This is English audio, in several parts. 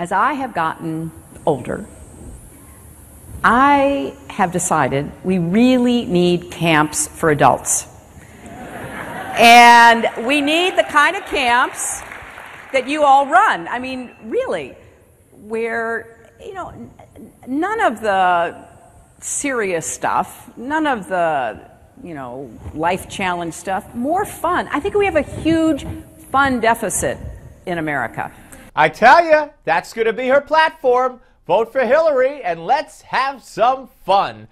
as I have gotten older, I have decided we really need camps for adults. And we need the kind of camps that you all run. I mean, really, where, you know, none of the serious stuff, none of the, you know, life challenge stuff, more fun. I think we have a huge fun deficit in America. I tell you, that's going to be her platform. Vote for Hillary and let's have some fun.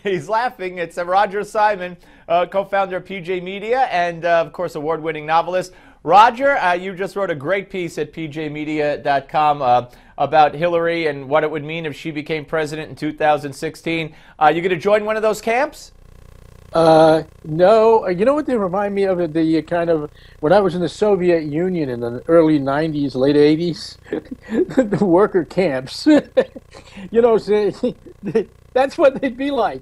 He's laughing. It's Roger Simon, co-founder of PJ Media and, of course, award-winning novelist. Roger, you just wrote a great piece at pjmedia.com about Hillary and what it would mean if she became president in 2016. You going to join one of those camps? No. You know what they remind me of? The kind of, when I was in the Soviet Union in the early 90s, late 80s, the worker camps. You know, that's what they'd be like.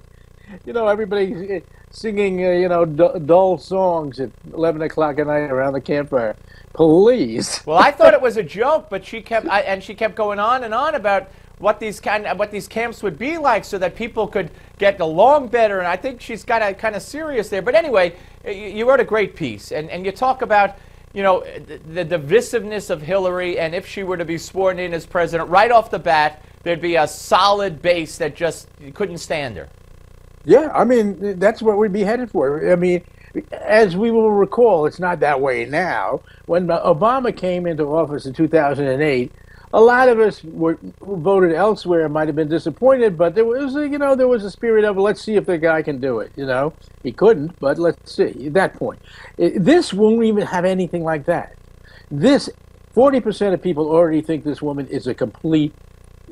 You know, everybody singing, you know, dull songs at 11 o'clock at night around the campfire. Please. Well, I thought it was a joke, but she kept going on and on about what these camps would be like so that people could get along better, and I think she's got a kind of serious there. But anyway, you wrote a great piece, and you talk about, you know, the divisiveness of Hillary, and if she were to be sworn in as president, right off the bat, there'd be a solid base that just couldn't stand her. Yeah, I mean, that's what we'd be headed for. I mean, as we will recall, it's not that way now. When Obama came into office in 2008, a lot of us who voted elsewhere might have been disappointed, but there was, you know, there was a spirit of, let's see if the guy can do it. You know, he couldn't, but let's see. At that point, this won't even have anything like that. This 40% of people already think this woman is a complete,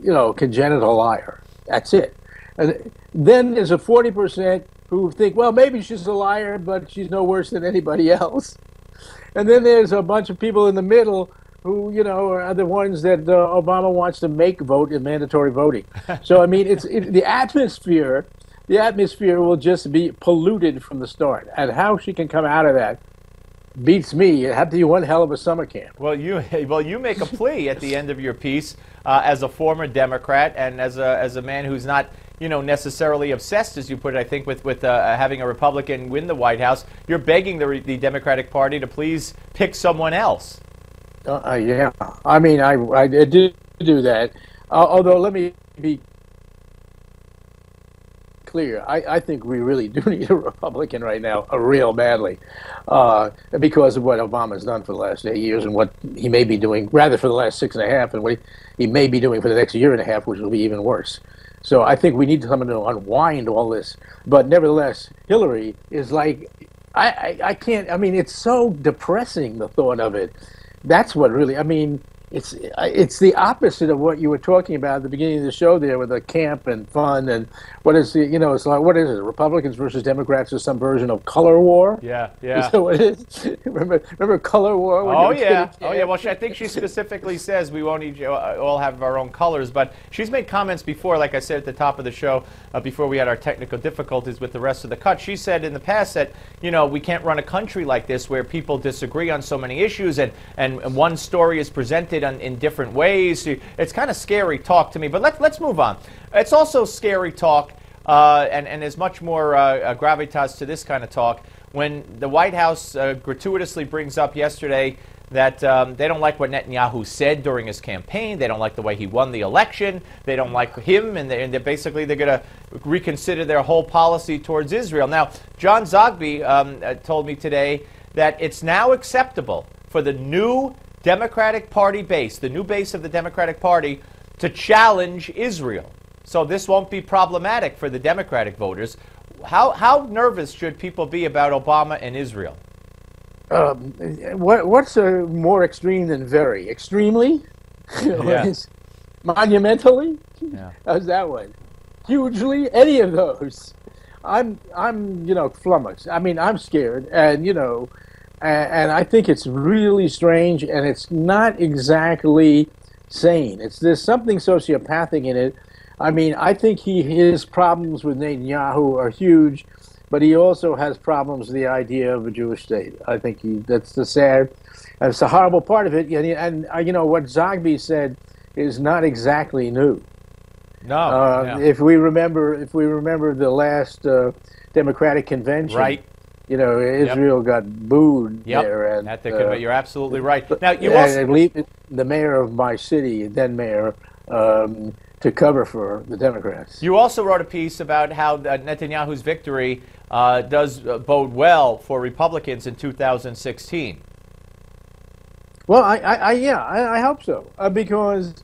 you know, congenital liar. That's it. And then there's a 40% who think, well, maybe she's a liar, but she's no worse than anybody else. And then there's a bunch of people in the middle who, you know, are the ones that Obama wants to make vote in mandatory voting. So, I mean, the atmosphere will just be polluted from the start. And how she can come out of that beats me. It had to be one hell of a summer camp. Well, you make a plea at the end of your piece as a former Democrat and as a man who's not, you know, necessarily obsessed, as you put it, I think, with having a Republican win the White House. You're begging the Democratic Party to please pick someone else. Yeah, I mean, I did do that. Although, let me be clear. I think we really do need a Republican right now, real badly, because of what Obama's done for the last 8 years and what he may be doing, rather for the last 6.5, and what he may be doing for the next year and a half, which will be even worse. So I think we need someone to unwind all this. But nevertheless, Hillary is like, I can't, I mean, it's so depressing, the thought of it. That's what really, I mean, it's the opposite of what you were talking about at the beginning of the show there with the camp and fun and what is the, you know, it's like, what is it, Republicans versus Democrats or some version of color war? Yeah, yeah. Is that what it is? Remember color war? Oh, yeah. Oh, yeah. Well, I think she specifically says we won't all have our own colors, but she's made comments before, like I said at the top of the show, before we had our technical difficulties with the rest of the cut. She said in the past that, you know, we can't run a country like this where people disagree on so many issues and one story is presented in different ways. It's kind of scary talk to me, but let's move on. It's also scary talk, and there's much more gravitas to this kind of talk when the White House gratuitously brings up yesterday that they don't like what Netanyahu said during his campaign. They don't like the way he won the election. They don't like him, and they're going to reconsider their whole policy towards Israel. Now, John Zogby told me today that it's now acceptable for the new Democratic Party base, the new base of the Democratic Party, to challenge Israel. So this won't be problematic for the Democratic voters. How nervous should people be about Obama and Israel? What's more extreme than very? Extremely? Yeah. Monumentally? Yeah. How's that one? Hugely? Any of those? I'm you know, flummoxed. I mean, I'm scared, and you know, and I think it's really strange, and it's not exactly sane. There's something sociopathic in it. I mean, I think his problems with Netanyahu are huge, but he also has problems with the idea of a Jewish state. I think that's the sad, and it's a horrible part of it. And you know what Zogby said is not exactly new. No. No. If we remember the last Democratic convention, Right. You know, Israel got booed there, and you're absolutely right. Now you and also the mayor of my city, then mayor, to cover for the Democrats. You also wrote a piece about how Netanyahu's victory does bode well for Republicans in 2016. Well, I hope so, because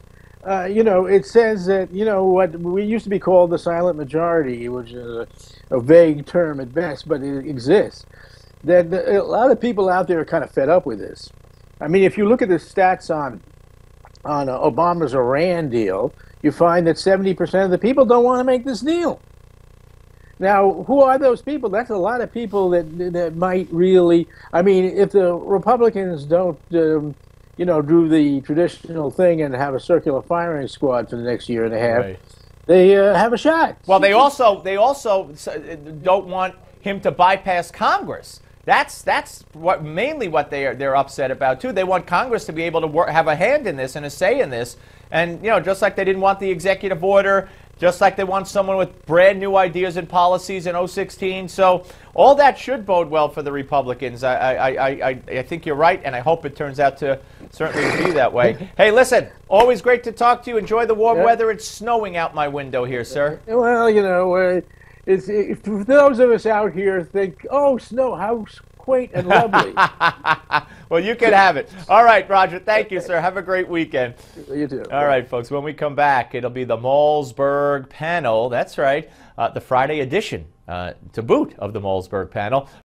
you know, it says that, you know, what we used to be called the silent majority, which is a vague term at best, but it exists. That a lot of people out there are kind of fed up with this. I mean, if you look at the stats on Obama's Iran deal, you find that 70% of the people don't want to make this deal. Now, who are those people? That's a lot of people that might really. I mean, if the Republicans don't, you know, do the traditional thing and have a circular firing squad for the next year and a half, Right. They have a shot. Well, they also don't want him to bypass Congress. That's mainly what they're upset about too. They want Congress to be able to have a hand in this and a say in this. And you know, just like they didn't want the executive order, just like they want someone with brand new ideas and policies in 2016. So all that should bode well for the Republicans. I think you're right, and I hope it turns out to certainly be that way. Hey, listen, always great to talk to you. Enjoy the warm weather. It's snowing out my window here, sir. Well, you know, for those of us out here think, oh, snow, how quaint and lovely. Well, you can have it. All right, Roger. Thank you, sir. Have a great weekend. You too. All right, folks. When we come back, it'll be the Malsberg panel. That's right. The Friday edition to boot of the Malsberg panel.